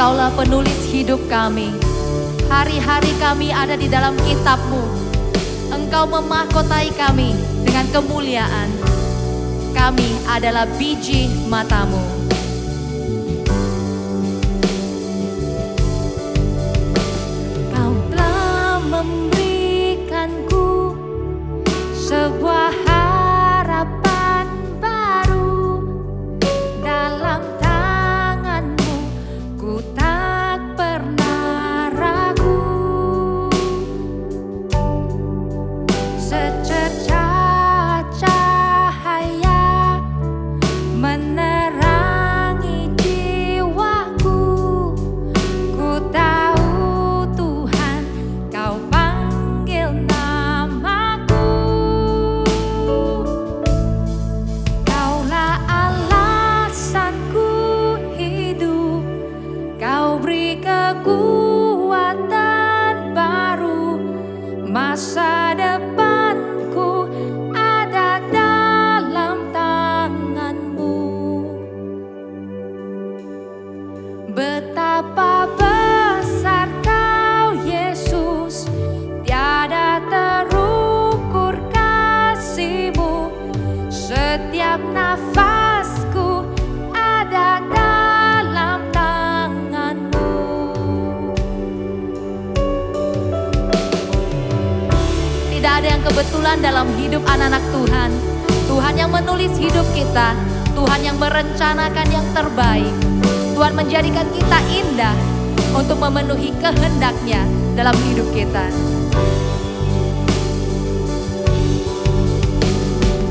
Engkaulah penulis hidup kami. Hari-hari kami ada di dalam kitab-Mu. Engkau memahkotai kami dengan kemuliaan. Kami adalah biji mata-Mu. Kau telah memberikanku sebuah harapan baru. Dalam tangan-Mu ku tak pernah ragu. Secercah cahaya menerangi jiwaku. Ku tahu Tuhan, Kau panggil namaku. Kaulah alasanku hidup. Kau beri kekuatan baru. Masa depanku ada dalam tangan-Mu. Betapa besar Kau, Yesus, tiada terukur kasih-Mu. Setiap nafasku ada dalam tangan-Mu. Tidak ada yang kebetulan dalam hidup anak-anak Tuhan. Tuhan yang menulis hidup kita, Tuhan yang merencanakan yang terbaik. Tuhan menjadikan kita indah untuk memenuhi kehendak-Nya dalam hidup kita.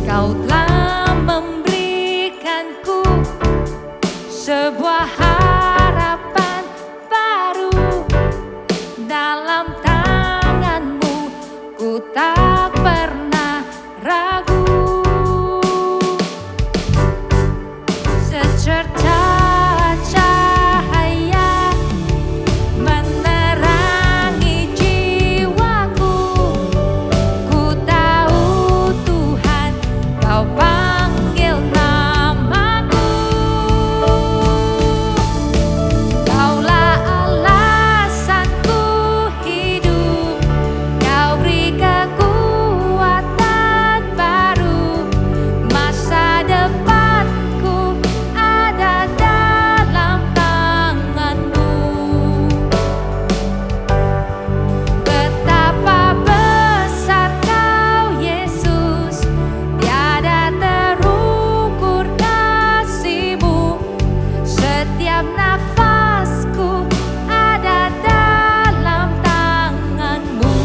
Kau telah memberikanku sebuah harapan baru. Dalam tangan-Mu ku tak pernah ragu. Secercah cahaya menerangi jiwaku. Ku tahu Tuhan, Kau panggil namaku. Kaulah alasanku hidup. Kau beri kekuatan baru. Masa depanku ada dalam tangan-Mu. Betapa besar Kau, Yesus, tiada terukur kasih-Mu. Setiap nafasku ada dalam tangan-Mu.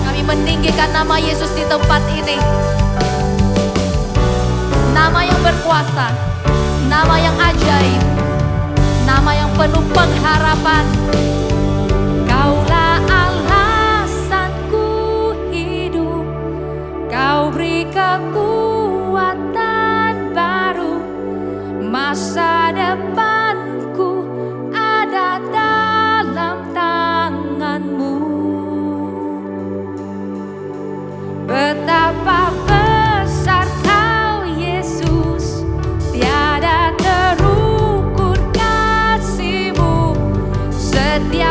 Kami meninggikan nama Yesus di tempat ini. Nama yang berkuasa, nama yang ajaib, nama yang penuh pengharapan. Kaulah alasanku hidup. Kau beri kekuatan baru. Masa depanku ada dalam tangan-Mu. Betapa besar Kau, Yesus, tiada terukur kasih-Mu. Setiap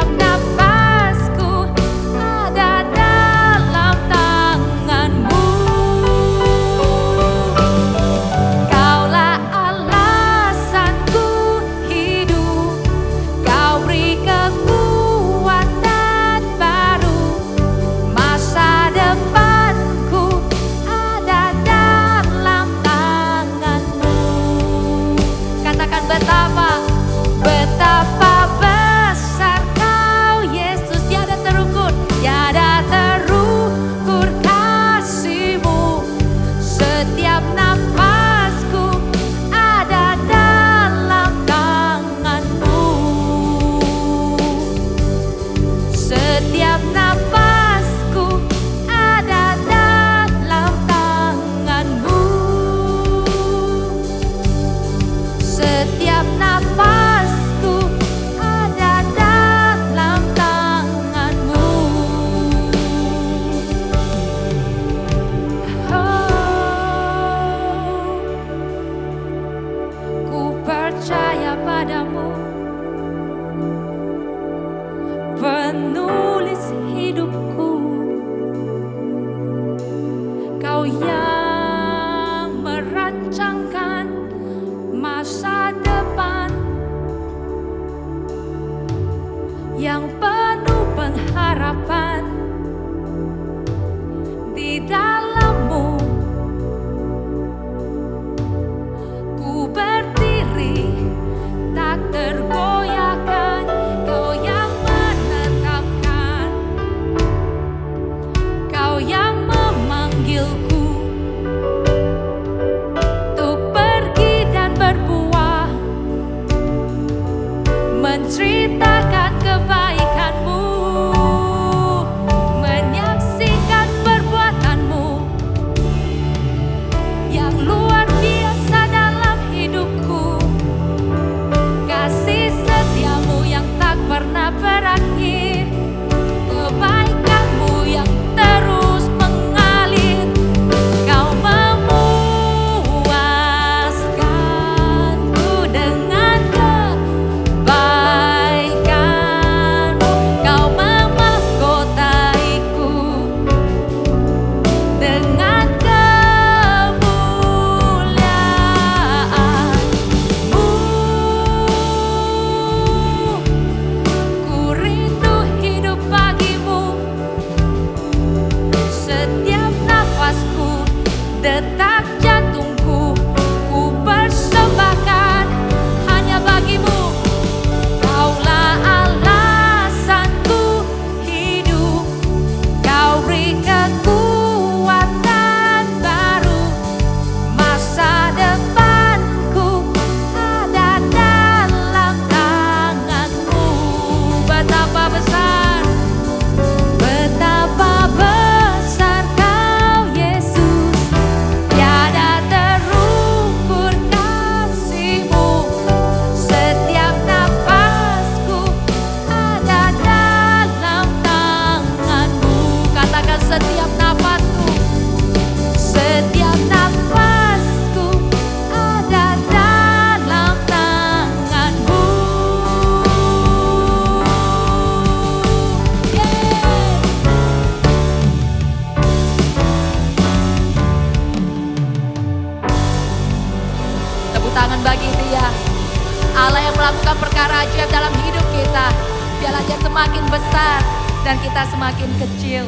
tangan bagi Dia. Allah yang melakukan perkara ajaib dalam hidup kita. Biarlah Dia semakin besar dan kita semakin kecil.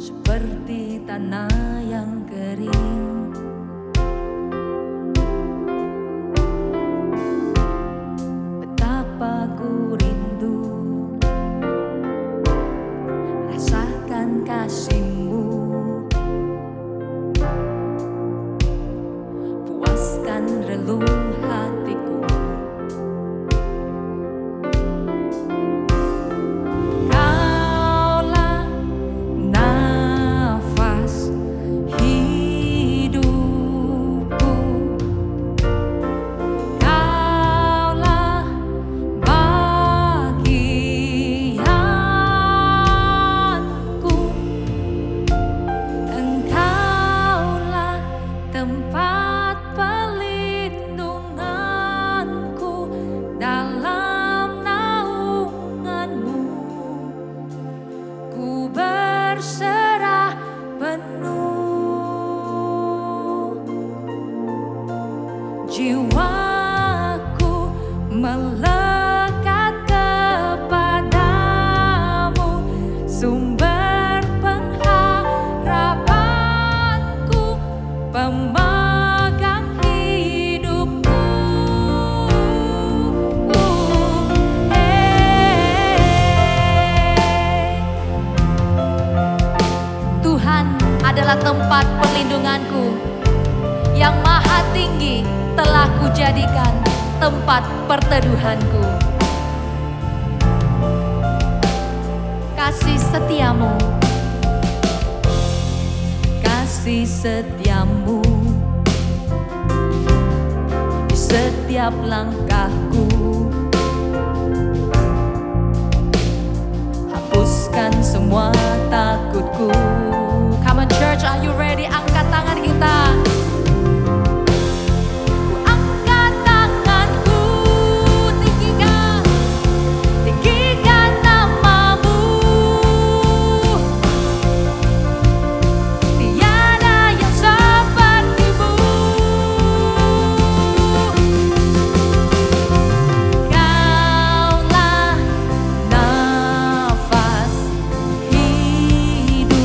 Seperti tanah yang kering, betapa ku rindu rasakan kasih-Mu, puaskan relung hatiku. Tempat perlindunganku, dalam naungan-Mu ku berserah penuh. Jiwaku melekat kepadamu, sumber pengharapanku, pemegang hidupku. Tuhan adalah tempat perlindunganku, yang maha tinggi telah kujadikan tempat perteduhanku. Kasih setiamu, Kasih setia-Mu di setiap langkahku, hapuskan semua takutku. Come on church, are you ready? Angkat tangan kita. Ku angkat tanganku, tinggikan, tinggikan nama-Mu. Tiada yang seperti-Mu. Kaulah nafas hidupku,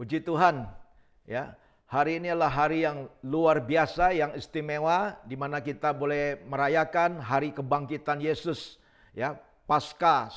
Puji Tuhan, ya. Hari ini adalah hari yang luar biasa, yang istimewa, di mana kita boleh merayakan hari kebangkitan Yesus, ya. Paskah,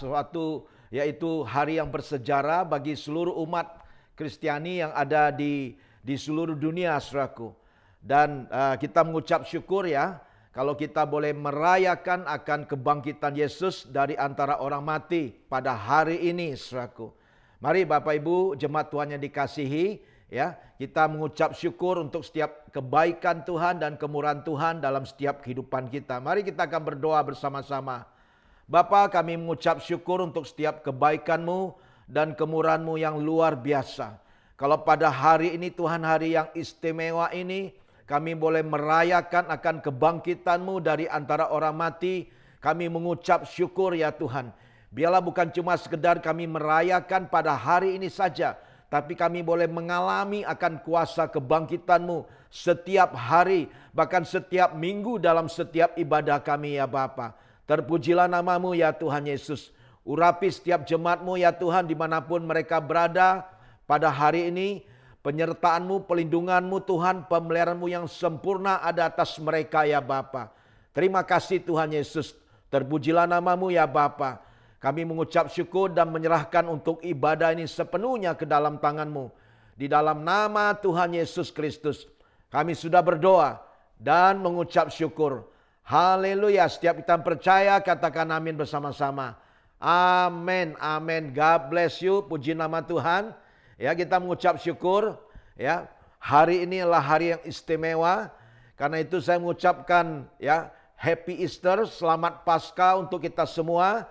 yaitu hari yang bersejarah bagi seluruh umat Kristiani yang ada di seluruh dunia, saudaraku. Dan kita mengucap syukur, ya, kalau kita boleh merayakan akan kebangkitan Yesus dari antara orang mati pada hari ini, saudaraku. Mari Bapak Ibu, jemaat Tuhan yang dikasihi, ya, kita mengucap syukur untuk setiap kebaikan Tuhan dan kemurahan Tuhan dalam setiap kehidupan kita. Mari kita akan berdoa bersama-sama. Bapa, kami mengucap syukur untuk setiap kebaikan-Mu dan kemurahan-Mu yang luar biasa. Kalau pada hari ini Tuhan, hari yang istimewa ini, kami boleh merayakan akan kebangkitan-Mu dari antara orang mati. Kami mengucap syukur, ya Tuhan. Biarlah bukan cuma sekedar kami merayakan pada hari ini saja, tapi kami boleh mengalami akan kuasa kebangkitan-Mu setiap hari, bahkan setiap minggu dalam setiap ibadah kami, ya Bapa. Terpujilah nama-Mu, ya Tuhan Yesus. Urapi setiap jemaat-Mu, ya Tuhan, dimanapun mereka berada pada hari ini. Penyertaan-Mu, pelindungan-Mu Tuhan, pemeliharaan-Mu yang sempurna ada atas mereka, ya Bapa. Terima kasih Tuhan Yesus. Terpujilah nama-Mu, ya Bapa. Kami mengucap syukur dan menyerahkan untuk ibadah ini sepenuhnya ke dalam tangan-Mu. Di dalam nama Tuhan Yesus Kristus, kami sudah berdoa dan mengucap syukur. Haleluya. Setiap kita percaya, katakan amin bersama-sama. Amin, amin. God bless you. Puji nama Tuhan. Ya, kita mengucap syukur. Ya, hari ini adalah hari yang istimewa. Karena itu saya mengucapkan, ya, Happy Easter, selamat Paskah untuk kita semua.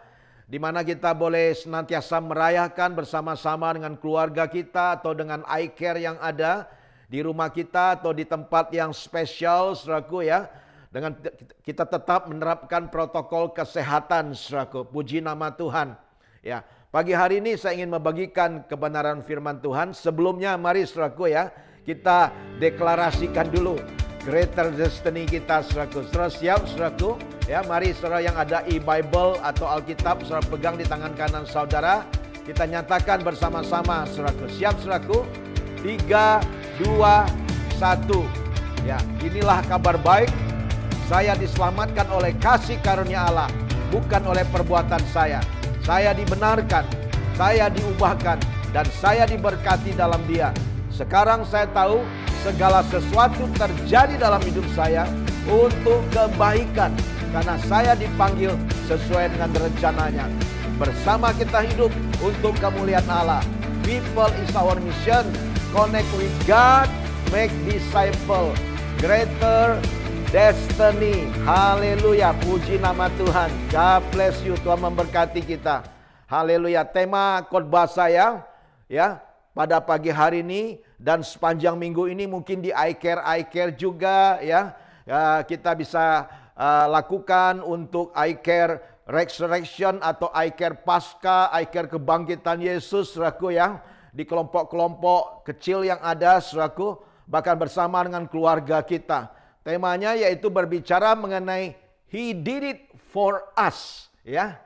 Di mana kita boleh senantiasa merayakan bersama-sama dengan keluarga kita atau dengan iCare yang ada di rumah kita atau di tempat yang spesial, saudaraku, ya. Dengan kita tetap menerapkan protokol kesehatan, saudaraku. Puji nama Tuhan. Ya, pagi hari ini saya ingin membagikan kebenaran firman Tuhan. Sebelumnya mari, saudaraku, ya, kita deklarasikan dulu greater destiny kita, saudaraku. Saudara siap, saudaraku? Ya, mari saudara yang ada e-Bible atau Alkitab, saudara pegang di tangan kanan saudara. Kita nyatakan bersama-sama, saudaraku. Siap, saudaraku? 3, 2, 1. Ya, inilah kabar baik. Saya diselamatkan oleh kasih karunia Allah, bukan oleh perbuatan saya. Saya dibenarkan, saya diubahkan, dan saya diberkati dalam Dia. Sekarang saya tahu segala sesuatu terjadi dalam hidup saya untuk kebaikan. Karena saya dipanggil sesuai dengan rencananya. Bersama kita hidup untuk kemuliaan Allah. People is our mission. Connect with God, make disciple. Greater destiny. Haleluya. Puji nama Tuhan. God bless you. Tuhan memberkati kita. Haleluya. Tema khotbah saya, ya, pada pagi hari ini dan sepanjang minggu ini mungkin di iCare juga, ya. Kita bisa lakukan untuk iCare Resurrection atau iCare Paskah, iCare Kebangkitan Yesus, saudaraku, ya. Di kelompok-kelompok kecil yang ada, saudaraku, bahkan bersama dengan keluarga kita. Temanya yaitu berbicara mengenai He did it for us, ya.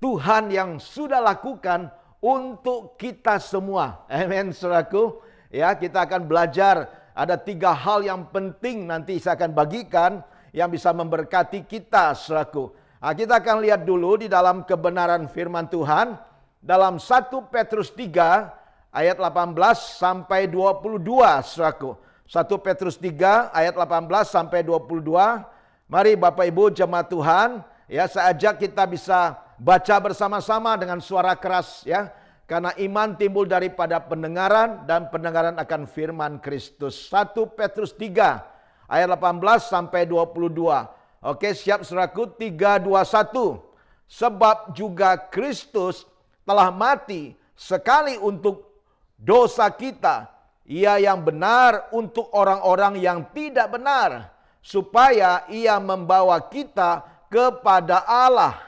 Tuhan yang sudah lakukan untuk kita semua. Amin, saudaraku. Ya, kita akan belajar ada 3 hal yang penting nanti saya akan bagikan yang bisa memberkati kita, saudaraku. Nah, kita akan lihat dulu di dalam kebenaran firman Tuhan dalam 1 Petrus 3 ayat 18 sampai 22, saudaraku. 1 Petrus 3 ayat 18 sampai 22. Mari Bapak Ibu jemaat Tuhan, ya, saya ajak kita bisa baca bersama-sama dengan suara keras, ya. Karena iman timbul daripada pendengaran dan pendengaran akan firman Kristus. 1 Petrus 3 ayat 18 sampai 22. Oke, siap saudaraku? 3, 2, 1. Sebab juga Kristus telah mati sekali untuk dosa kita. Ia yang benar untuk orang-orang yang tidak benar. Supaya ia membawa kita kepada Allah.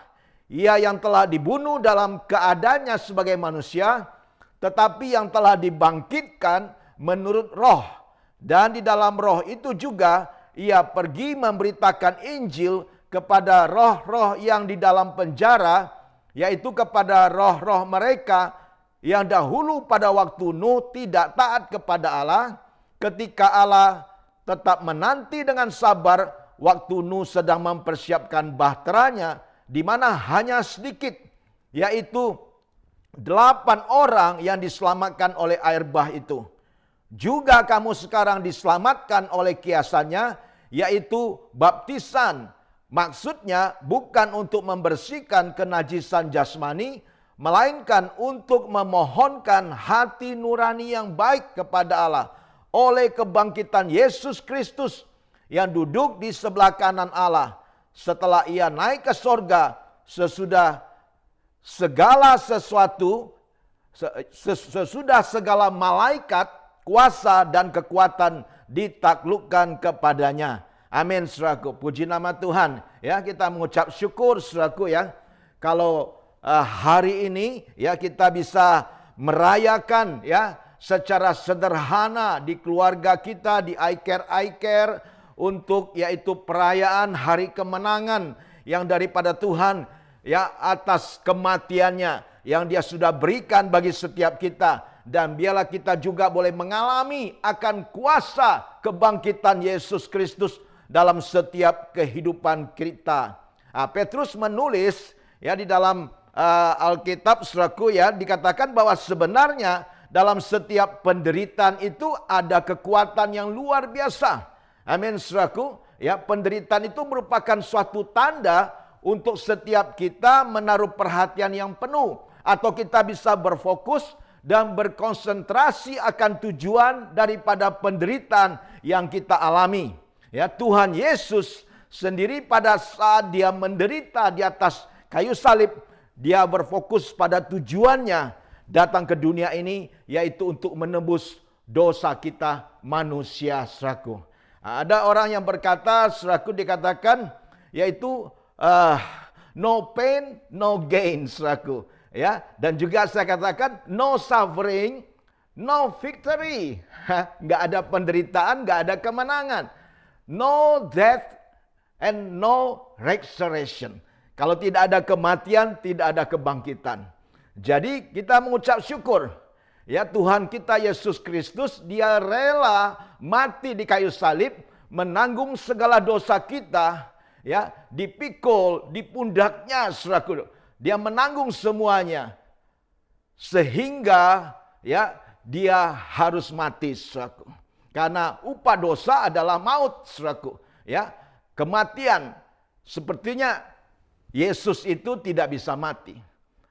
Ia yang telah dibunuh dalam keadaannya sebagai manusia. Tetapi yang telah dibangkitkan menurut roh. Dan di dalam roh itu juga ia pergi memberitakan Injil kepada roh-roh yang di dalam penjara, yaitu kepada roh-roh mereka yang dahulu pada waktu Nuh tidak taat kepada Allah, ketika Allah tetap menanti dengan sabar waktu Nuh sedang mempersiapkan bahteranya, di mana hanya sedikit, yaitu 8 orang yang diselamatkan oleh air bah itu. Juga kamu sekarang diselamatkan oleh kiasannya, yaitu baptisan. Maksudnya bukan untuk membersihkan kenajisan jasmani, melainkan untuk memohonkan hati nurani yang baik kepada Allah oleh kebangkitan Yesus Kristus yang duduk di sebelah kanan Allah setelah ia naik ke sorga sesudah segala sesuatu, sesudah segala malaikat, kuasa dan kekuatan ditaklukkan kepadanya. Amin, saudaraku. Puji nama Tuhan. Ya, kita mengucap syukur, saudaraku, ya. Kalau hari ini ya kita bisa merayakan ya secara sederhana di keluarga kita, di iCare untuk yaitu perayaan hari kemenangan yang daripada Tuhan ya atas kematiannya yang Dia sudah berikan bagi setiap kita. Dan biarlah kita juga boleh mengalami akan kuasa kebangkitan Yesus Kristus dalam setiap kehidupan kita. Petrus menulis ya di dalam Alkitab, saudaraku, ya, dikatakan bahwa sebenarnya dalam setiap penderitaan itu ada kekuatan yang luar biasa. Amin, saudaraku. Ya, penderitaan itu merupakan suatu tanda untuk setiap kita menaruh perhatian yang penuh, atau kita bisa berfokus dan berkonsentrasi akan tujuan daripada penderitaan yang kita alami. Ya, Tuhan Yesus sendiri pada saat Dia menderita di atas kayu salib, Dia berfokus pada tujuannya datang ke dunia ini, yaitu untuk menebus dosa kita manusia, saudaraku. Ada orang yang berkata, saudaraku, dikatakan yaitu no pain, no gain, saudaraku. Ya, dan juga saya katakan no suffering, no victory. Nggak ada penderitaan, nggak ada kemenangan. No death and no resurrection. Kalau tidak ada kematian, tidak ada kebangkitan. Jadi kita mengucap syukur. Ya, Tuhan kita Yesus Kristus, Dia rela mati di kayu salib, menanggung segala dosa kita, ya, dipikul di pundaknya, saudaraku. Dia menanggung semuanya sehingga ya Dia harus mati, saudaraku. Karena upah dosa adalah maut, saudaraku. Ya, kematian. Sepertinya Yesus itu tidak bisa mati.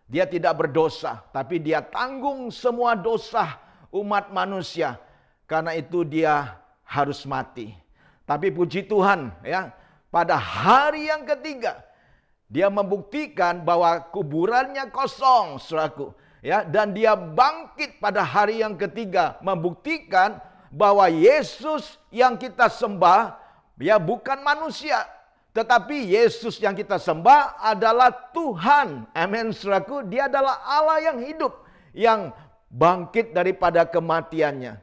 Dia tidak berdosa, tapi Dia tanggung semua dosa umat manusia. Karena itu Dia harus mati. Tapi puji Tuhan, ya, pada hari yang ketiga Dia membuktikan bahwa kuburannya kosong, saudaraku. Ya, dan Dia bangkit pada hari yang ketiga, membuktikan bahwa Yesus yang kita sembah ya bukan manusia, tetapi Yesus yang kita sembah adalah Tuhan. Amin, saudaraku. Dia adalah Allah yang hidup, yang bangkit daripada kematiannya.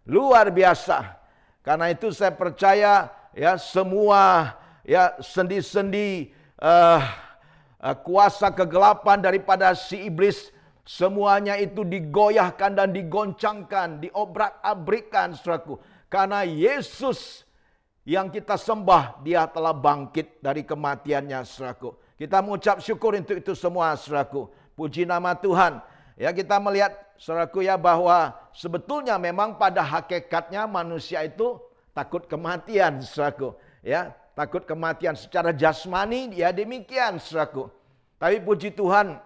Luar biasa. Karena itu saya percaya ya semua ya sendi-sendi kuasa kegelapan daripada si iblis, semuanya itu digoyahkan dan digoncangkan, diobrak-abrikan, saudaraku. Karena Yesus yang kita sembah, Dia telah bangkit dari kematiannya, saudaraku. Kita mengucap syukur untuk itu semua, saudaraku. Puji nama Tuhan. Ya, kita melihat, saudaraku, ya, bahwa sebetulnya memang pada hakikatnya manusia itu takut kematian, saudaraku. Ya, takut kematian secara jasmani, ya demikian, saudaraku. Tapi puji Tuhan,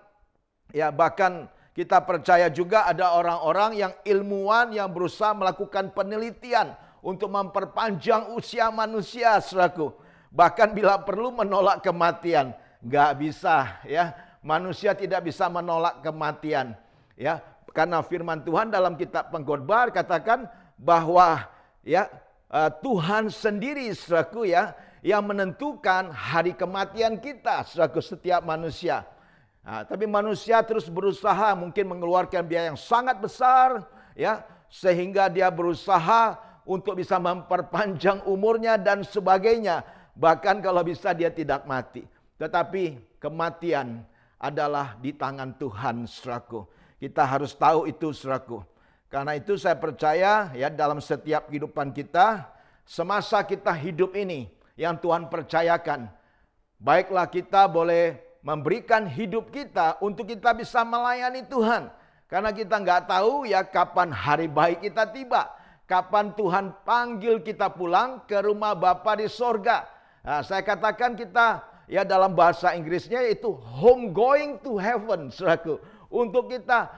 ya bahkan kita percaya juga ada orang-orang yang ilmuwan yang berusaha melakukan penelitian untuk memperpanjang usia manusia, saudaraku. Bahkan bila perlu menolak kematian. Nggak bisa, ya. Manusia tidak bisa menolak kematian. Ya, karena firman Tuhan dalam kitab Pengkhotbah katakan bahwa ya Tuhan sendiri, saudaraku, ya, yang menentukan hari kematian kita, saudaraku, setiap manusia. Nah, tapi manusia terus berusaha mungkin mengeluarkan biaya yang sangat besar, ya, sehingga dia berusaha untuk bisa memperpanjang umurnya dan sebagainya. Bahkan kalau bisa dia tidak mati. Tetapi kematian adalah di tangan Tuhan, saudaraku. Kita harus tahu itu, saudaraku. Karena itu saya percaya ya dalam setiap kehidupan kita, semasa kita hidup ini yang Tuhan percayakan, baiklah kita boleh memberikan hidup kita untuk kita bisa melayani Tuhan. Karena kita nggak tahu ya kapan hari baik kita tiba. Kapan Tuhan panggil kita pulang ke rumah Bapa di sorga. Nah, saya katakan kita ya dalam bahasa Inggrisnya itu home going to heaven, saudaraku. Untuk kita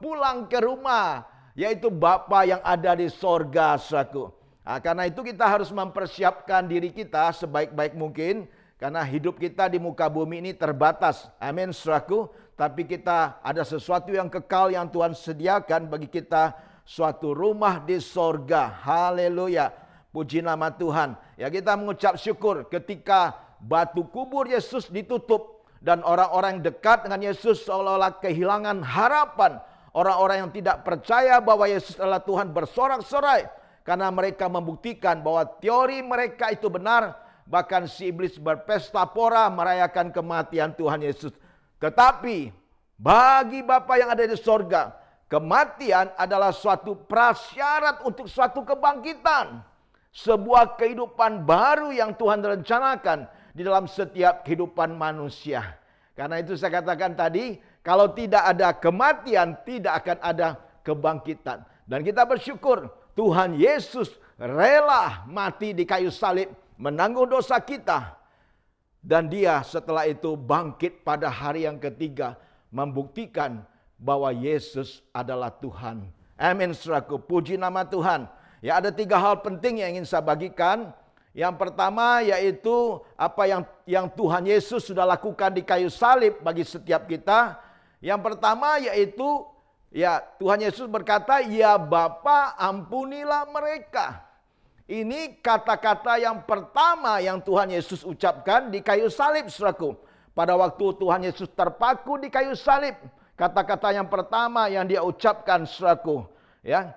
pulang ke rumah, yaitu Bapa yang ada di sorga, saudaraku. Nah, karena itu kita harus mempersiapkan diri kita sebaik-baik mungkin. Karena hidup kita di muka bumi ini terbatas. Amin, saudaraku. Tapi kita ada sesuatu yang kekal yang Tuhan sediakan bagi kita. Suatu rumah di sorga. Haleluya. Puji nama Tuhan. Ya, kita mengucap syukur ketika batu kubur Yesus ditutup. Dan orang-orang yang dekat dengan Yesus seolah-olah kehilangan harapan. Orang-orang yang tidak percaya bahwa Yesus adalah Tuhan bersorak-sorai. Karena mereka membuktikan bahwa teori mereka itu benar. Bahkan si iblis berpesta pora merayakan kematian Tuhan Yesus. Tetapi bagi Bapa yang ada di sorga, kematian adalah suatu prasyarat untuk suatu kebangkitan. Sebuah kehidupan baru yang Tuhan rencanakan di dalam setiap kehidupan manusia. Karena itu saya katakan tadi, kalau tidak ada kematian, tidak akan ada kebangkitan. Dan kita bersyukur Tuhan Yesus rela mati di kayu salib, menanggung dosa kita. Dan dia setelah itu bangkit pada hari yang ketiga, membuktikan bahwa Yesus adalah Tuhan. Amin, saudaraku. Puji nama Tuhan. Ya, ada 3 hal penting yang ingin saya bagikan. Yang pertama yaitu apa yang Tuhan Yesus sudah lakukan di kayu salib bagi setiap kita. Yang pertama yaitu ya Tuhan Yesus berkata, "Ya Bapa, ampunilah mereka." Ini kata-kata yang pertama yang Tuhan Yesus ucapkan di kayu salib, saudaraku. Pada waktu Tuhan Yesus terpaku di kayu salib, kata-kata yang pertama yang dia ucapkan, saudaraku, ya,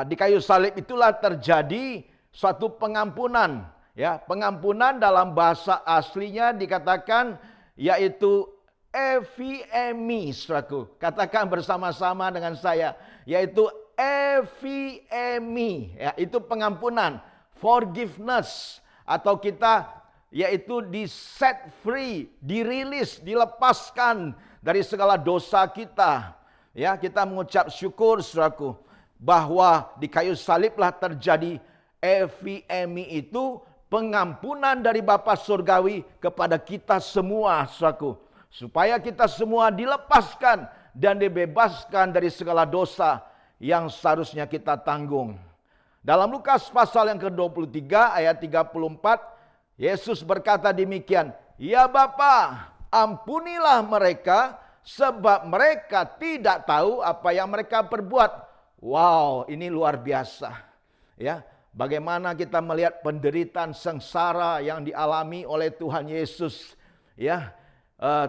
di kayu salib itulah terjadi suatu pengampunan. Ya, pengampunan dalam bahasa aslinya dikatakan yaitu ephemi, saudaraku. Katakan bersama-sama dengan saya, yaitu ephemi, ya, itu pengampunan, forgiveness, atau kita yaitu di set free, dirilis, dilepaskan dari segala dosa kita. Ya, kita mengucap syukur, saudaraku, bahwa di kayu saliblah terjadi ephemi, itu pengampunan dari Bapa Surgawi kepada kita semua, saudaraku, supaya kita semua dilepaskan dan dibebaskan dari segala dosa yang seharusnya kita tanggung. Dalam Lukas pasal yang ke-23 ayat 34, Yesus berkata demikian, "Ya Bapa, ampunilah mereka sebab mereka tidak tahu apa yang mereka perbuat." Wow, ini luar biasa. Ya, bagaimana kita melihat penderitaan sengsara yang dialami oleh Tuhan Yesus. Ya,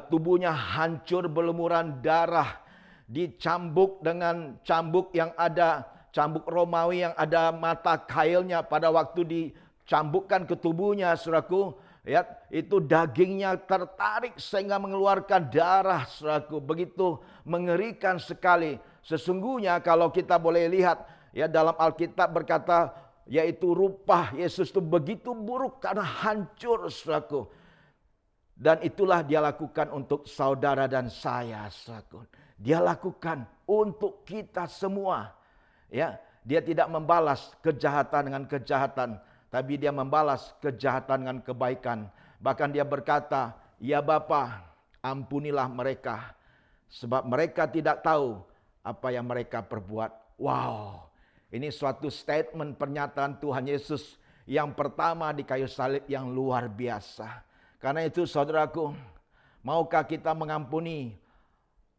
tubuhnya hancur berlumuran darah, dicambuk dengan cambuk yang ada, cambuk Romawi yang ada mata kailnya. Pada waktu dicambukkan ke tubuhnya, saudaraku, ya, itu dagingnya tertarik sehingga mengeluarkan darah, saudaraku. Begitu mengerikan sekali. Sesungguhnya kalau kita boleh lihat, ya, dalam Alkitab berkata, yaitu rupa Yesus itu begitu buruk karena hancur, saudaraku. Dan itulah dia lakukan untuk saudara dan saya, saudaraku. Dia lakukan untuk kita semua. Ya, dia tidak membalas kejahatan dengan kejahatan, tapi dia membalas kejahatan dengan kebaikan. Bahkan dia berkata, "Ya Bapa, ampunilah mereka, sebab mereka tidak tahu apa yang mereka perbuat." Wow, ini suatu statement pernyataan Tuhan Yesus yang pertama di kayu salib yang luar biasa. Karena itu, saudaraku, maukah kita mengampuni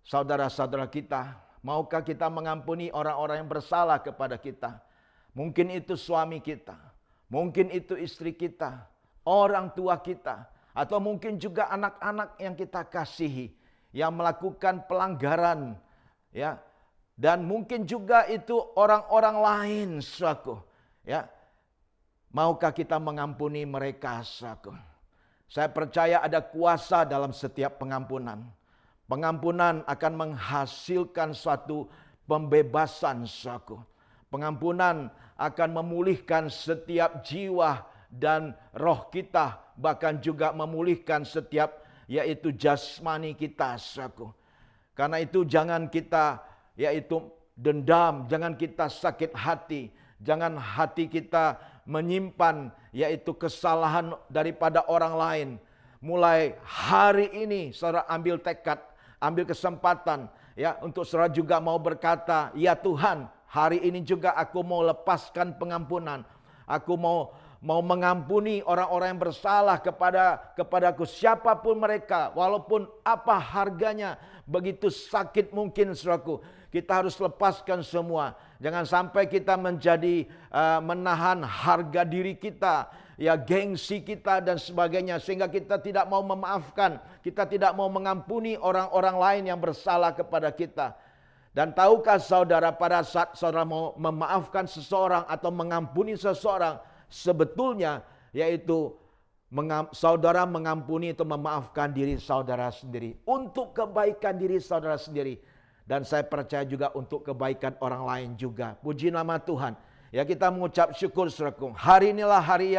saudara-saudara kita? Maukah kita mengampuni orang-orang yang bersalah kepada kita? Mungkin itu suami kita, mungkin itu istri kita, orang tua kita, atau mungkin juga anak-anak yang kita kasihi yang melakukan pelanggaran, ya. Dan mungkin juga itu orang-orang lain, saudaraku, ya. Maukah kita mengampuni mereka, saudaraku? Saya percaya ada kuasa dalam setiap pengampunan. Pengampunan akan menghasilkan suatu pembebasan, saudaraku. Pengampunan akan memulihkan setiap jiwa dan roh kita, bahkan juga memulihkan setiap yaitu jasmani kita, saudaraku. Karena itu jangan kita yaitu dendam, jangan kita sakit hati, jangan hati kita menyimpan yaitu kesalahan daripada orang lain. Mulai hari ini saudara ambil tekad, ambil kesempatan ya untuk saudara juga mau berkata, ya Tuhan, hari ini juga aku mau lepaskan pengampunan. Aku mau mengampuni orang-orang yang bersalah kepadaku, siapapun mereka, walaupun apa harganya, begitu sakit mungkin, saudaraku. Kita harus lepaskan semua. Jangan sampai kita menjadi menahan harga diri kita, ya gengsi kita dan sebagainya, sehingga kita tidak mau memaafkan, kita tidak mau mengampuni orang-orang lain yang bersalah kepada kita. Dan tahukah saudara, pada saat saudara mau memaafkan seseorang atau mengampuni seseorang, sebetulnya yaitu saudara mengampuni atau memaafkan diri saudara sendiri untuk kebaikan diri saudara sendiri, dan saya percaya juga untuk kebaikan orang lain juga. Puji nama Tuhan. Ya, kita mengucap syukur, saudaraku. Hari inilah hari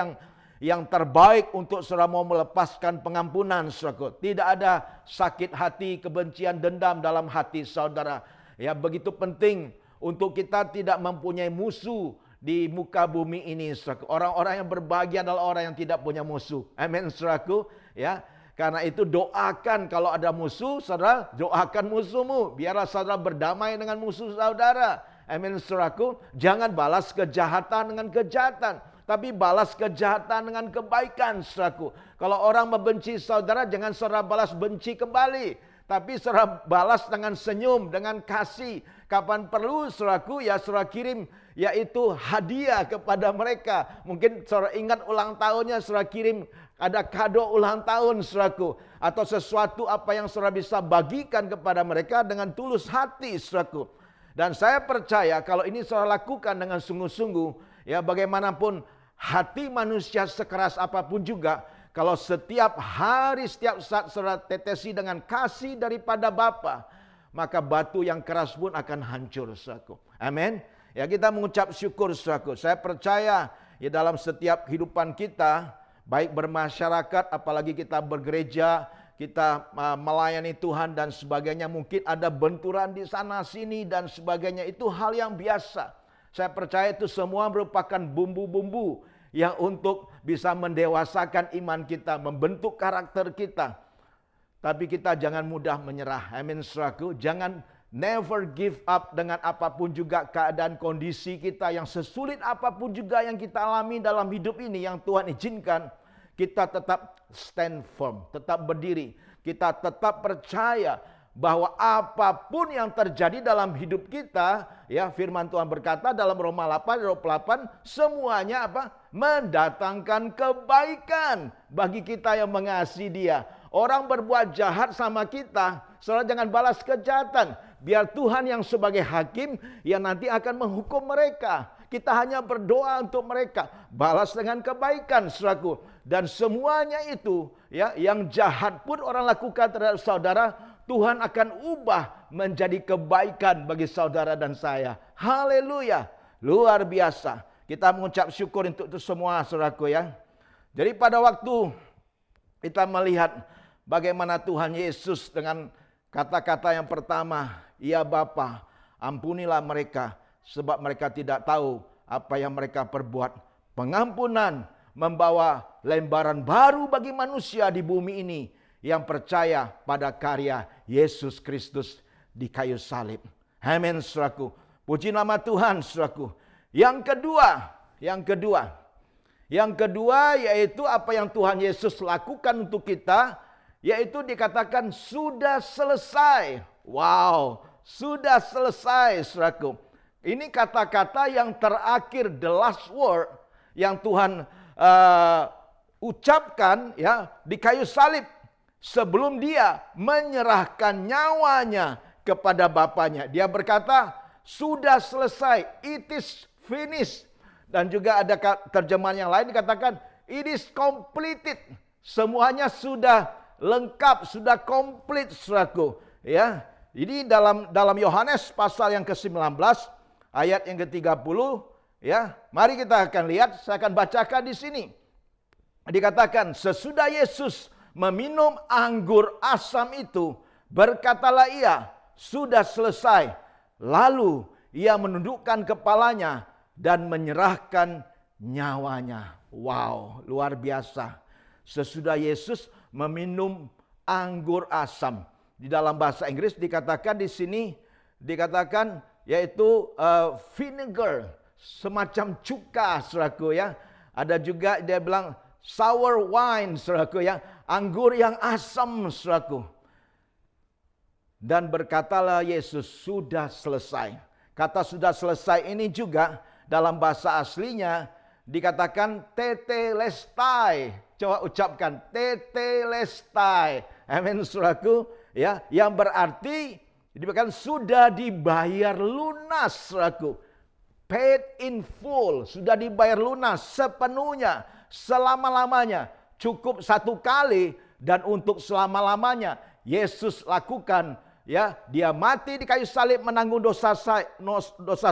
yang terbaik untuk saudara mau melepaskan pengampunan, saudaraku. Tidak ada sakit hati, kebencian, dendam dalam hati saudara. Ya, begitu penting untuk kita tidak mempunyai musuh di muka bumi ini, saudaraku. Orang-orang yang berbahagia adalah orang yang tidak punya musuh. Amin, saudaraku. Ya, karena itu doakan kalau ada musuh, saudara, doakan musuhmu. Biarlah saudara berdamai dengan musuh saudara. Amin, saudaraku. Jangan balas kejahatan dengan kejahatan, tapi balas kejahatan dengan kebaikan, saudaraku. Kalau orang membenci saudara, jangan saudara balas benci kembali, tapi saudara balas dengan senyum, dengan kasih. Kapan perlu, saudaraku, ya saudara kirim yaitu hadiah kepada mereka. Mungkin saudara ingat ulang tahunnya, saudara kirim ada kado ulang tahun, saudaraku. Atau sesuatu apa yang saudara bisa bagikan kepada mereka dengan tulus hati, saudaraku. Dan saya percaya kalau ini saudara lakukan dengan sungguh-sungguh, ya bagaimanapun hati manusia sekeras apapun juga, kalau setiap hari, setiap saat saudara tetesi dengan kasih daripada Bapa, maka batu yang keras pun akan hancur, saudaraku. Amin. Ya, kita mengucap syukur, saudaraku. Saya percaya ya dalam setiap kehidupan kita, baik bermasyarakat, apalagi kita bergereja, kita melayani Tuhan dan sebagainya, mungkin ada benturan di sana sini dan sebagainya. Itu hal yang biasa. Saya percaya itu semua merupakan bumbu-bumbu yang untuk bisa mendewasakan iman kita, membentuk karakter kita. Tapi kita jangan mudah menyerah. Amin, saudaraku. Jangan never give up dengan apapun juga keadaan kondisi kita, yang sesulit apapun juga yang kita alami dalam hidup ini, yang Tuhan izinkan. Kita tetap stand firm, tetap berdiri. Kita tetap percaya bahwa apapun yang terjadi dalam hidup kita, ya firman Tuhan berkata dalam Roma 8:28, semuanya apa? Mendatangkan kebaikan bagi kita yang mengasihi Dia. Orang berbuat jahat sama kita, saudara jangan balas kejahatan. Biar Tuhan yang sebagai hakim yang nanti akan menghukum mereka. Kita hanya berdoa untuk mereka, balas dengan kebaikan, saudaraku. Dan semuanya itu, ya, yang jahat pun orang lakukan terhadap saudara, Tuhan akan ubah menjadi kebaikan bagi saudara dan saya. Haleluya, luar biasa. Kita mengucap syukur untuk itu semua, saudaraku, ya. Jadi pada waktu kita melihat bagaimana Tuhan Yesus dengan kata-kata yang pertama, ya Bapa, ampunilah mereka, sebab mereka tidak tahu apa yang mereka perbuat. Pengampunan membawa lembaran baru bagi manusia di bumi ini yang percaya pada karya Yesus Kristus di kayu salib. Amin, saudaraku. Puji nama Tuhan, saudaraku. Yang kedua yaitu apa yang Tuhan Yesus lakukan untuk kita, yaitu dikatakan sudah selesai. Wow, sudah selesai, saudaraku. Ini kata-kata yang terakhir, the last word yang Tuhan ucapkan ya di kayu salib sebelum Dia menyerahkan nyawanya kepada Bapanya. Dia berkata, sudah selesai, it is finished. Dan juga ada terjemahan yang lain dikatakan, it is completed. Semuanya sudah lengkap, sudah komplit, saudaraku. Ya, ini dalam Yohanes pasal yang ke-19 ayat yang ke-30, ya. Mari kita akan lihat, saya akan bacakan di sini. Dikatakan, sesudah Yesus meminum anggur asam itu, berkatalah ia, sudah selesai. Lalu ia menundukkan kepalanya dan menyerahkan nyawanya. Wow, luar biasa. Sesudah Yesus meminum anggur asam. Di dalam bahasa Inggris dikatakan di sini, dikatakan yaitu vinegar, semacam cuka, saudaraku ya. Ada juga dia bilang sour wine, saudaraku ya, anggur yang asam, saudaraku. Dan berkatalah Yesus, sudah selesai. Kata sudah selesai ini juga dalam bahasa aslinya dikatakan tetelestai. Coba ucapkan tetelestai. Amin, saudaraku. Ya, yang berarti dikatakan sudah dibayar lunas, saudaraku. Paid in full, sudah dibayar lunas sepenuhnya, selama-lamanya. Cukup satu kali dan untuk selama-lamanya Yesus lakukan, ya, dia mati di kayu salib menanggung dosa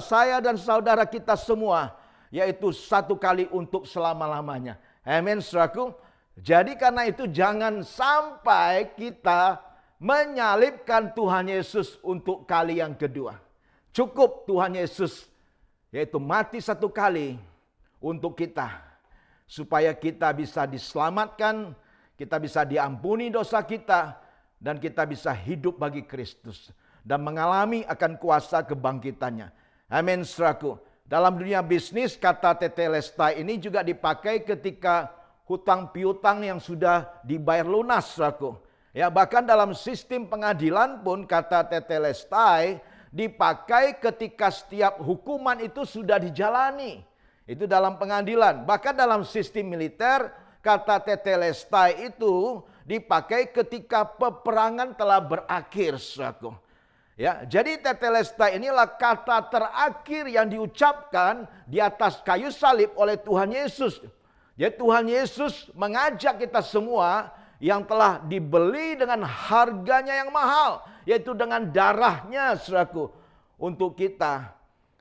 saya dan saudara kita semua, yaitu satu kali untuk selama-lamanya. Amin, saudaraku. Jadi karena itu jangan sampai kita menyalibkan Tuhan Yesus untuk kali yang kedua. Cukup Tuhan Yesus yaitu mati satu kali untuk kita, supaya kita bisa diselamatkan, kita bisa diampuni dosa kita, dan kita bisa hidup bagi Kristus dan mengalami akan kuasa kebangkitannya. Amin, saudaraku. Dalam dunia bisnis, kata tetelestai ini juga dipakai ketika hutang piutang yang sudah dibayar lunas, saudaraku. Ya, bahkan dalam sistem pengadilan pun kata tetelestai dipakai ketika setiap hukuman itu sudah dijalani. Itu dalam pengadilan. Bahkan dalam sistem militer, kata tetelestai itu dipakai ketika peperangan telah berakhir, saudaraku. Ya, jadi tetelestai inilah kata terakhir yang diucapkan di atas kayu salib oleh Tuhan Yesus. Jadi Tuhan Yesus mengajak kita semua yang telah dibeli dengan harganya yang mahal, yaitu dengan darahnya, saudaraku, untuk kita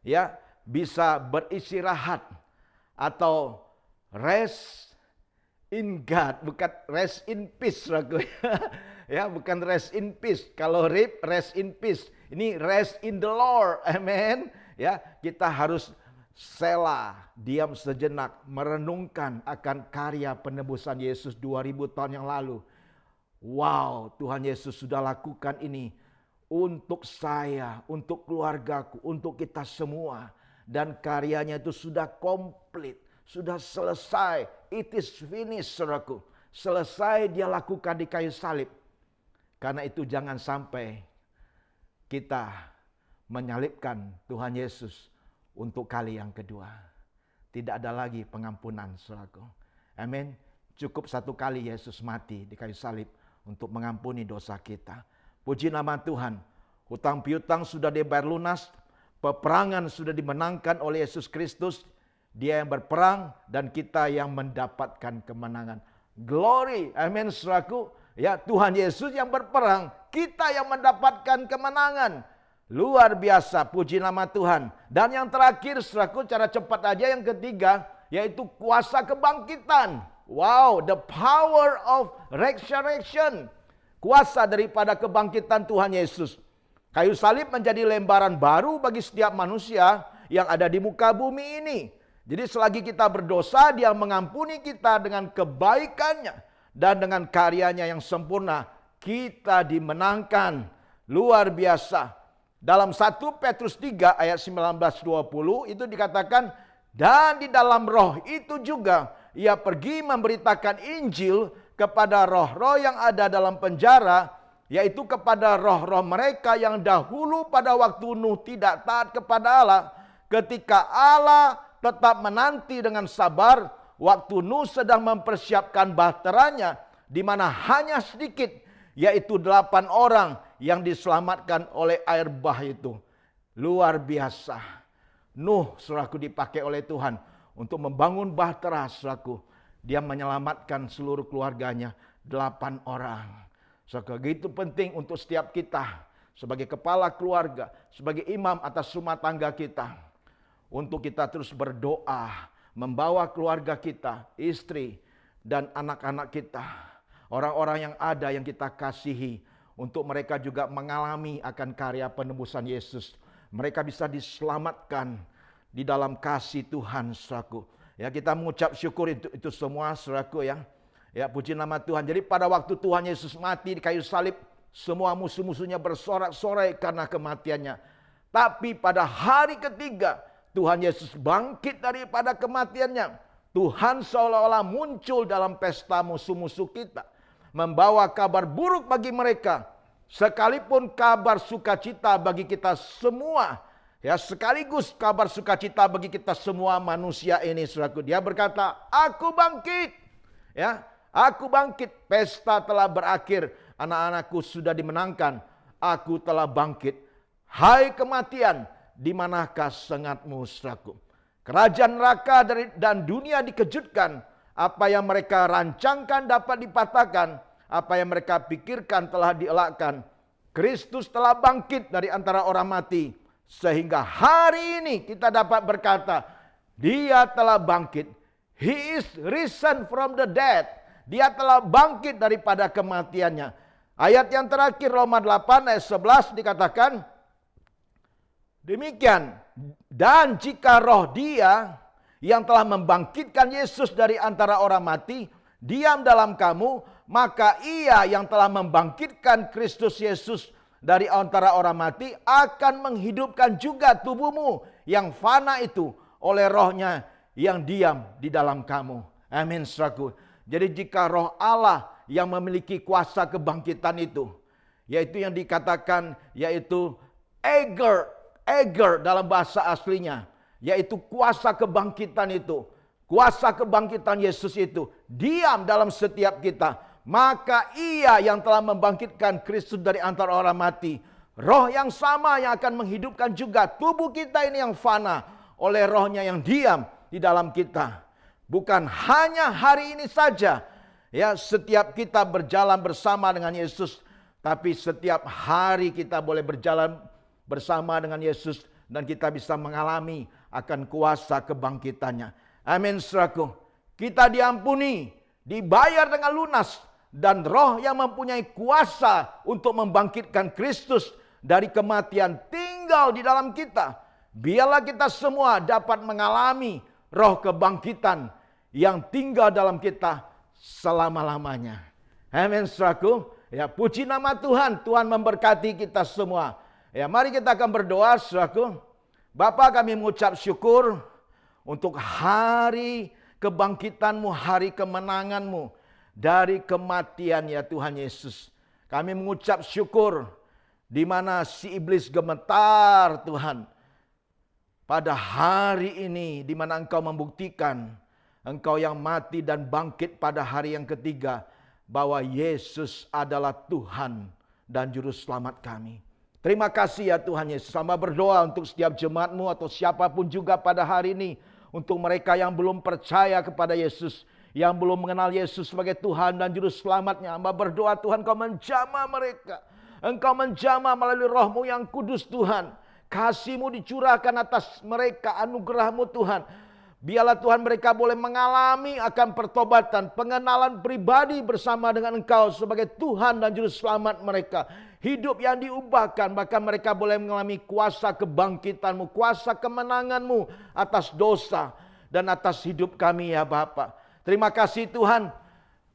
ya bisa beristirahat atau rest in God, bukan rest in peace, saudaraku. Ya, bukan rest in peace. Kalau rest in peace, ini rest in the Lord. Amen. Ya, kita harus sela, diam sejenak, merenungkan akan karya penebusan Yesus 2000 tahun yang lalu. Wow, Tuhan Yesus sudah lakukan ini untuk saya, untuk keluargaku, untuk kita semua. Dan karyanya itu sudah komplit, sudah selesai. It is finished, saudaraku. Selesai dia lakukan di kayu salib. Karena itu jangan sampai kita menyalibkan Tuhan Yesus untuk kali yang kedua. Tidak ada lagi pengampunan, saudaraku. Amin. Cukup satu kali Yesus mati di kayu salib untuk mengampuni dosa kita. Puji nama Tuhan. Hutang piutang sudah dibayar lunas. Peperangan sudah dimenangkan oleh Yesus Kristus. Dia yang berperang dan kita yang mendapatkan kemenangan. Glory. Amin, saudaraku. Ya, Tuhan Yesus yang berperang, kita yang mendapatkan kemenangan. Luar biasa, puji nama Tuhan. Dan yang terakhir, saudaraku, cara cepat aja yang ketiga, yaitu kuasa kebangkitan. Wow, the power of resurrection. Kuasa daripada kebangkitan Tuhan Yesus. Kayu salib menjadi lembaran baru bagi setiap manusia yang ada di muka bumi ini. Jadi selagi kita berdosa, Dia mengampuni kita dengan kebaikannya. Dan dengan karyanya yang sempurna, kita dimenangkan. Luar biasa. Dalam 1 Petrus 3 ayat 19-20 itu dikatakan, dan di dalam roh itu juga ia pergi memberitakan Injil kepada roh-roh yang ada dalam penjara, yaitu kepada roh-roh mereka yang dahulu pada waktu Nuh tidak taat kepada Allah, ketika Allah tetap menanti dengan sabar waktu Nuh sedang mempersiapkan bahteranya, di mana hanya sedikit, yaitu 8 orang yang diselamatkan oleh air bah itu. Luar biasa. Nuh, saudaraku, dipakai oleh Tuhan untuk membangun bahtera, saudaraku. Dia menyelamatkan seluruh keluarganya, 8 orang. Begitu penting untuk setiap kita sebagai kepala keluarga, sebagai imam atas rumah tangga kita, untuk kita terus berdoa, membawa keluarga kita, istri dan anak-anak kita, orang-orang yang ada yang kita kasihi, untuk mereka juga mengalami akan karya penebusan Yesus. Mereka bisa diselamatkan di dalam kasih Tuhan, saudaraku. Ya, kita mengucap syukur itu semua, saudaraku ya. Ya, puji nama Tuhan. Jadi pada waktu Tuhan Yesus mati di kayu salib, semua musuh-musuhnya bersorak-sorai karena kematiannya. Tapi pada hari ketiga, Tuhan Yesus bangkit daripada kematiannya. Tuhan seolah-olah muncul dalam pesta musuh-musuh kita, membawa kabar buruk bagi mereka, sekalipun kabar sukacita bagi kita semua. Ya, sekaligus kabar sukacita bagi kita semua manusia ini, saudaraku. Dia berkata, aku bangkit. Ya, aku bangkit. Pesta telah berakhir. Anak-anakku sudah dimenangkan. Aku telah bangkit. Hai kematian, di manakah sengatmu, saudaraku? Kerajaan neraka dan dunia dikejutkan. Apa yang mereka rancangkan dapat dipatahkan. Apa yang mereka pikirkan telah dielakkan. Kristus telah bangkit dari antara orang mati. Sehingga hari ini kita dapat berkata, Dia telah bangkit. He is risen from the dead. Dia telah bangkit daripada kematiannya. Ayat yang terakhir Roma 8 ayat 11 dikatakan demikian. Dan jika roh Dia yang telah membangkitkan Yesus dari antara orang mati diam dalam kamu, maka Ia yang telah membangkitkan Kristus Yesus dari antara orang mati akan menghidupkan juga tubuhmu yang fana itu oleh rohnya yang diam di dalam kamu. Amin, saudaraku. Jadi jika roh Allah yang memiliki kuasa kebangkitan itu, yaitu yang dikatakan yaitu Eger dalam bahasa aslinya, yaitu kuasa kebangkitan itu, kuasa kebangkitan Yesus itu diam dalam setiap kita, maka Ia yang telah membangkitkan Kristus dari antara orang mati, roh yang sama yang akan menghidupkan juga tubuh kita ini yang fana oleh rohnya yang diam di dalam kita. Bukan hanya hari ini saja, ya, setiap kita berjalan bersama dengan Yesus, tapi setiap hari kita boleh berjalan bersama dengan Yesus dan kita bisa mengalami akan kuasa kebangkitannya. Amin, saudaraku. Kita diampuni, dibayar dengan lunas, dan roh yang mempunyai kuasa untuk membangkitkan Kristus dari kematian tinggal di dalam kita. Biarlah kita semua dapat mengalami roh kebangkitan yang tinggal dalam kita selama-lamanya. Amin, saudaraku. Ya, puji nama Tuhan. Tuhan memberkati kita semua. Ya, mari kita akan berdoa, saudaraku. Bapa, kami mengucap syukur untuk hari kebangkitan-Mu, hari kemenangan-Mu dari kematian, ya Tuhan Yesus. Kami mengucap syukur di mana si iblis gemetar, Tuhan. Pada hari ini di mana Engkau membuktikan Engkau yang mati dan bangkit pada hari yang ketiga, bahwa Yesus adalah Tuhan dan Juru Selamat kami. Terima kasih ya Tuhan Yesus. Hamba berdoa untuk setiap jemaat-Mu atau siapapun juga pada hari ini. Untuk mereka yang belum percaya kepada Yesus, yang belum mengenal Yesus sebagai Tuhan dan Juru Selamatnya, hamba berdoa Tuhan Kau menjamah mereka. Engkau menjamah melalui Roh-Mu yang kudus Tuhan. Kasih-Mu dicurahkan atas mereka, anugerah-Mu Tuhan. Biarlah Tuhan mereka boleh mengalami akan pertobatan, pengenalan pribadi bersama dengan Engkau sebagai Tuhan dan Juru Selamat mereka. Hidup yang diubahkan, bahkan mereka boleh mengalami kuasa kebangkitan-Mu, kuasa kemenangan-Mu atas dosa dan atas hidup kami ya Bapa. Terima kasih Tuhan.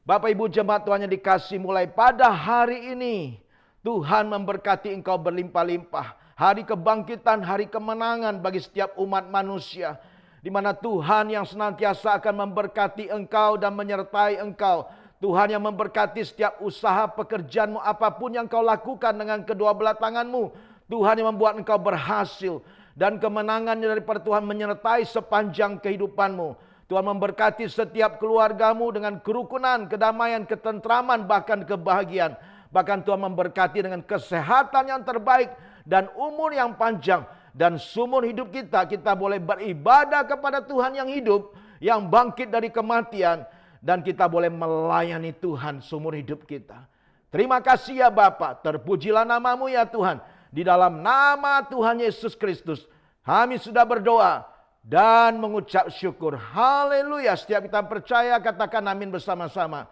Bapak Ibu jemaat Tuhan yang dikasih, mulai pada hari ini Tuhan memberkati Engkau berlimpah-limpah. Hari kebangkitan, hari kemenangan bagi setiap umat manusia. Di mana Tuhan yang senantiasa akan memberkati Engkau dan menyertai Engkau. Tuhan yang memberkati setiap usaha pekerjaan-Mu, apapun yang Kau lakukan dengan kedua belah tangan-Mu. Tuhan yang membuat Engkau berhasil. Dan kemenangannya daripada Tuhan menyertai sepanjang kehidupan-Mu. Tuhan memberkati setiap keluarga-Mu dengan kerukunan, kedamaian, ketentraman, bahkan kebahagiaan. Bahkan Tuhan memberkati dengan kesehatan yang terbaik dan umur yang panjang. Dan seumur hidup kita boleh beribadah kepada Tuhan yang hidup, yang bangkit dari kematian. Dan kita boleh melayani Tuhan seumur hidup kita. Terima kasih ya Bapa, terpujilah namamu ya Tuhan. Di dalam nama Tuhan Yesus Kristus, kami sudah berdoa dan mengucap syukur. Haleluya. Setiap kita percaya, katakan amin bersama-sama.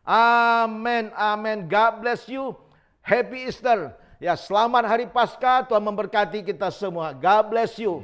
Amin, amin. God bless you. Happy Easter. Ya, selamat hari Paskah. Tuhan memberkati kita semua. God bless you.